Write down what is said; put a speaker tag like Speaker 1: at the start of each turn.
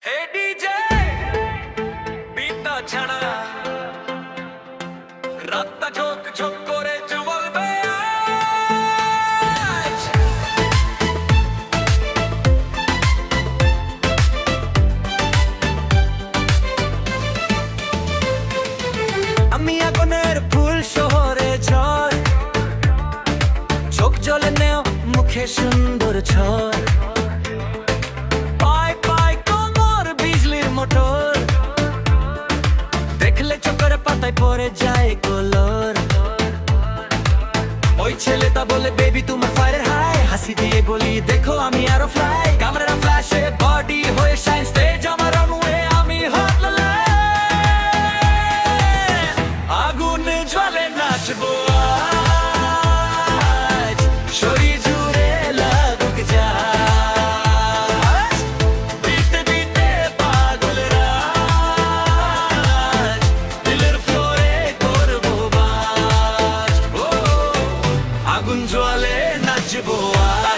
Speaker 1: হে DJ বিতা ছাড়া রাতটা ঝোঁক ঝোঁক করে চলবে আজ। আমি আগুনের ফুল শহরে ঝড়, চোখ জ্বলে নেও মুখে সুন্দর ছড়, পায় পায় কোমর বিজলির মোটর, দেখলে চোখের পাতায় পড়ে যায় কলর। ওই ছেলেটা বলে বেবি তোমার ফায়ার হাই, হাসি দিয়ে বলি দেখো আমি আরো ফ্লাই, ক্যামেরা ফ্ল্যাশে বডি হয়ে শাইন, স্টেজ আমার রানওয়ে আমি হট আগুনে জ্বলে নাচবো আজ, শরীর জুড়ে লাগুক জাজ, দিতে দিতে পাগল রাজ, দিলের ফ্লোরে করবো বাজ। ও আগুন জ্বলে নাচবো আজ।